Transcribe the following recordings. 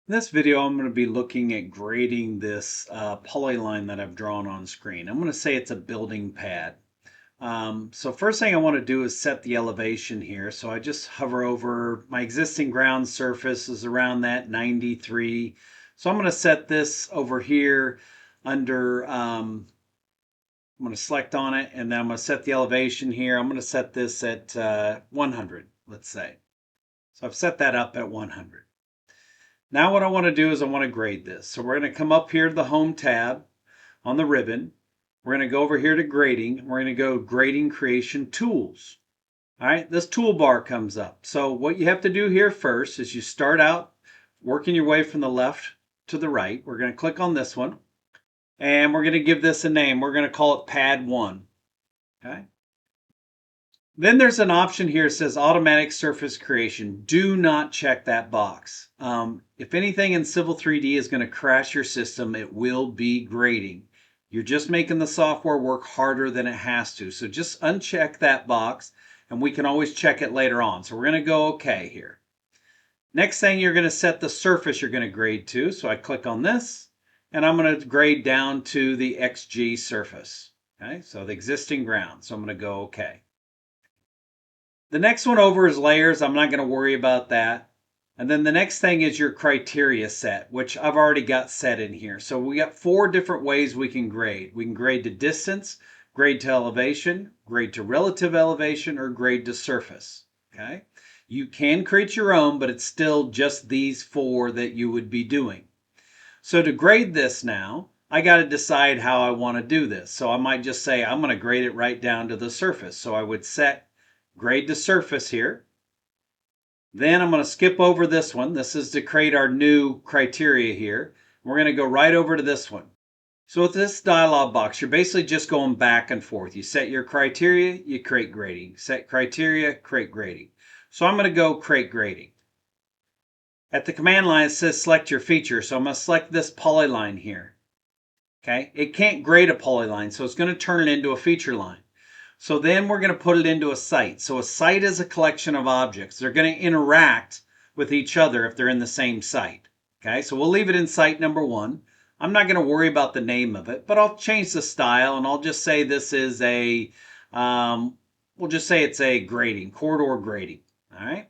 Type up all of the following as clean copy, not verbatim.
In this video, I'm going to be looking at grading this polyline that I've drawn on screen. I'm going to say it's a building pad. So first thing I want to do is set the elevation here. So I just hover over my existing ground surface is around that 93. So I'm going to set this over here under, I'm going to select on it and then I'm going to set the elevation here. I'm going to set this at 100, let's say. So I've set that up at 100. Now what I want to do is I want to grade this. So we're going to come up here to the Home tab on the ribbon. We're going to go over here to Grading. We're going to go Grading Creation Tools. All right, this toolbar comes up. So what you have to do here first is you start out working your way from the left to the right. We're going to click on this one, and we're going to give this a name. We're going to call it Pad 1. Okay. Then there's an option here that says automatic surface creation. Do not check that box. If anything in Civil 3D is going to crash your system, it will be grading. You're just making the software work harder than it has to. So just uncheck that box and we can always check it later on. So we're going to go OK here. Next thing, you're going to set the surface you're going to grade to. So I click on this and I'm going to grade down to the XG surface. Okay, so the existing ground. So I'm going to go OK. The next one over is layers. I'm not going to worry about that. And then the next thing is your criteria set, which I've already got set in here. So we got 4 different ways we can grade. We can grade to distance, grade to elevation, grade to relative elevation, or grade to surface. Okay. You can create your own, but it's still just these 4 that you would be doing. So to grade this now, I got to decide how I want to do this. So I might just say I'm going to grade it right down to the surface. So I would set grade to surface here. Then I'm going to skip over this one. This is to create our new criteria here. We're going to go right over to this one. So with this dialog box, you're basically just going back and forth. You set your criteria, you create grading. Set criteria, create grading. So I'm going to go create grading. At the command line, it says select your feature. So I'm going to select this polyline here. Okay, it can't grade a polyline, so it's going to turn it into a feature line. So then we're going to put it into a site. So a site is a collection of objects. They're going to interact with each other if they're in the same site. Okay, so we'll leave it in site number 1. I'm not going to worry about the name of it, but I'll change the style and I'll just say this is a, we'll just say it's a grading, corridor grading. All right.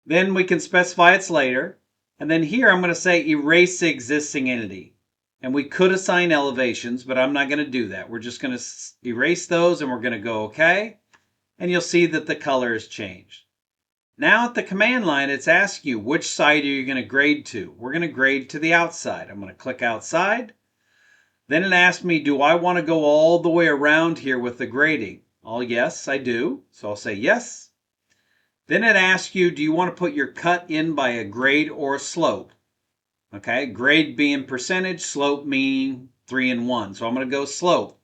Then we can specify its later. And then here I'm going to say erase the existing entity. And we could assign elevations, but I'm not going to do that. We're just going to erase those and we're going to go OK. And you'll see that the color has changed. Now at the command line, it's asking you which side are you going to grade to. We're going to grade to the outside. I'm going to click outside. Then it asks me, do I want to go all the way around here with the grading? Oh, yes, I do. So I'll say yes. Then it asks you, do you want to put your cut in by a grade or a slope? Okay, grade being percentage, slope meaning 3 and 1. So I'm going to go slope.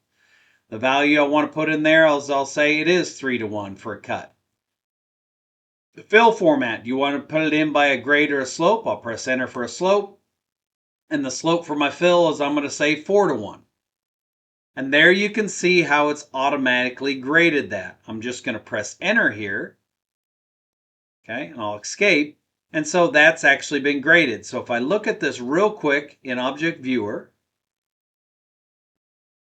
The value I want to put in there, I'll say it is 3 to 1 for a cut. The fill format, do you want to put it in by a grade or a slope? I'll press enter for a slope. And the slope for my fill is I'm going to say 4 to 1. And there you can see how it's automatically graded that. I'm just going to press enter here. Okay, and I'll escape. And so that's actually been graded. So if I look at this real quick in Object Viewer,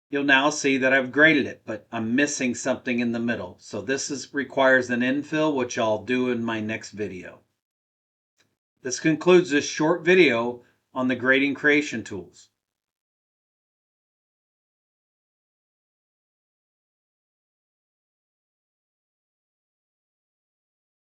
you'll now see that I've graded it, but I'm missing something in the middle. So this requires an infill, which I'll do in my next video. This concludes this short video on the grading creation tools.